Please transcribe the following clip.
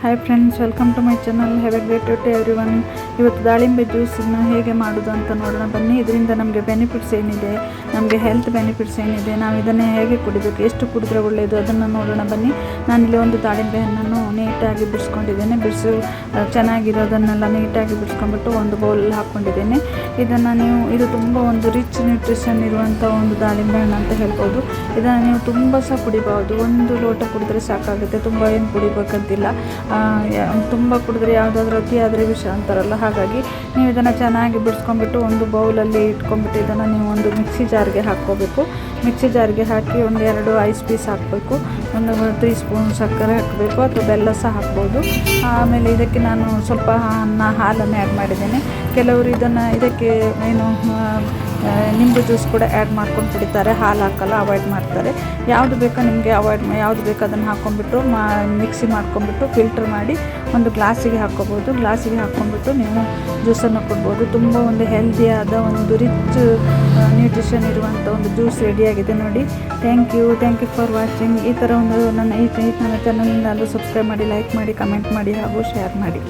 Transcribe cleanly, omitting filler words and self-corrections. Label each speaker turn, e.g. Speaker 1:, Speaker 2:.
Speaker 1: Hi friends, welcome to my channel. Have a great day everyone. ಇವತ್ತು ದಾಳಿಂಬೆ ಜ್ಯೂಸನ್ನು ಹೇಗೆ ಮಾಡೋದು ಅಂತ ನೋಡೋಣ ಬನ್ನಿ. ಇದರಿಂದ ನಮಗೆ ಬೆನಿಫಿಟ್ಸ್ ಏನಿದೆ, ನಮಗೆ ಹೆಲ್ತ್ ಬೆನಿಫಿಟ್ಸ್ ಏನಿದೆ, ನಾವು ಇದನ್ನೇ ಹೇಗೆ ಕುಡಿಬೇಕು, ಎಷ್ಟು ಕುಡಿದ್ರೆ ಒಳ್ಳೆಯದು ಅದನ್ನು ನೋಡೋಣ ಬನ್ನಿ. ನಾನಿಲ್ಲಿ ಒಂದು ದಾಳಿಂಬೆ ಹಣ್ಣನ್ನು ನೀಟಾಗಿ ಬಿಡಿಸ್ಕೊಂಡಿದ್ದೇನೆ. ಚೆನ್ನಾಗಿರೋದನ್ನೆಲ್ಲ ನೀಟಾಗಿ ಬಿಡಿಸ್ಕೊಂಡ್ಬಿಟ್ಟು ಒಂದು ಬೌಲಲ್ಲಿ ಹಾಕ್ಕೊಂಡಿದ್ದೇನೆ. ಇದು ತುಂಬ ಒಂದು ರಿಚ್ ನ್ಯೂಟ್ರಿಷನ್ ಇರುವಂಥ ಒಂದು ದಾಳಿಂಬೆ ಹಣ್ಣು ಅಂತ ಹೇಳ್ಬೋದು. ಇದನ್ನು ನೀವು ತುಂಬ ಸಹ ಕುಡಿಬೋದು. ಒಂದು ಲೋಟ ಕುಡಿದ್ರೆ ಸಾಕಾಗುತ್ತೆ, ತುಂಬ ಏನು ಕುಡಿಬೇಕಂತಿಲ್ಲ. ತುಂಬ ಕುಡಿದ್ರೆ ಯಾವುದಾದ್ರೂ ಅತಿ ಆದರೆ ವಿಷ ಅಂತಾರಲ್ಲ, ಹಾಗಾಗಿ ನೀವು ಇದನ್ನು ಚೆನ್ನಾಗಿ ಬಿಡಿಸ್ಕೊಂಡ್ಬಿಟ್ಟು ಒಂದು ಬೌಲಲ್ಲಿ ಇಟ್ಕೊಂಡ್ಬಿಟ್ಟು ಇದನ್ನು ನೀವು ಒಂದು ಮಿಕ್ಸಿ ಜಾರ್ಗೆ ಹಾಕ್ಕೋಬೇಕು. ಮಿಕ್ಸಿ ಜಾರ್ಗೆ ಹಾಕಿ 1-2 ಐಸ್ ಪೀಸ್ ಹಾಕಬೇಕು, 3 ಸ್ಪೂನ್ ಸಕ್ಕರೆ ಹಾಕಬೇಕು ಅಥವಾ ಬೆಲ್ಲ ಸಹ ಹಾಕ್ಬೋದು. ಆಮೇಲೆ ಇದಕ್ಕೆ ನಾನು ಸ್ವಲ್ಪ ಹಾಲನ್ನು ಆ್ಯಡ್ ಮಾಡಿದ್ದೇನೆ. ಕೆಲವರು ಇದಕ್ಕೆ ನಿಂಬು ಜ್ಯೂಸ್ ಕೂಡ ಆ್ಯಡ್ ಮಾಡ್ಕೊಂಡು ಕುಡಿತಾರೆ, ಹಾಲು ಹಾಕಲ್ಲ, ಅವಾಯ್ಡ್ ಮಾಡ್ತಾರೆ. ಯಾವುದು ಬೇಕೋ ನಿಮಗೆ ಯಾವುದು ಬೇಕೋ ಅದನ್ನು ಹಾಕ್ಕೊಂಡ್ಬಿಟ್ಟು ಮಿಕ್ಸಿ ಮಾಡ್ಕೊಂಡ್ಬಿಟ್ಟು ಫಿಲ್ಟರ್ ಮಾಡಿ ಒಂದು ಗ್ಲಾಸಿಗೆ ಹಾಕ್ಕೋಬೋದು. ಗ್ಲಾಸಿಗೆ ಹಾಕ್ಕೊಂಡ್ಬಿಟ್ಟು ನೀವು ಜ್ಯೂಸನ್ನು ಕೊಡ್ಬೋದು. ತುಂಬ ಒಂದು ಹೆಲ್ದಿಯಾದ ಒಂದು ರಿಚ್ ನ್ಯೂಟ್ರಿಷನ್ ಇರುವಂಥ ಒಂದು ಜ್ಯೂಸ್ ರೆಡಿಯಾಗಿದೆ ನೋಡಿ. Thank you for watching. ಈ ಥರ ಒಂದು ನನ್ನ ಚಾನಲ್ನ ಸಬ್ಸ್ಕ್ರೈಬ್ ಮಾಡಿ, ಲೈಕ್ ಮಾಡಿ, ಕಮೆಂಟ್ ಮಾಡಿ ಹಾಗೂ ಶೇರ್ ಮಾಡಿ.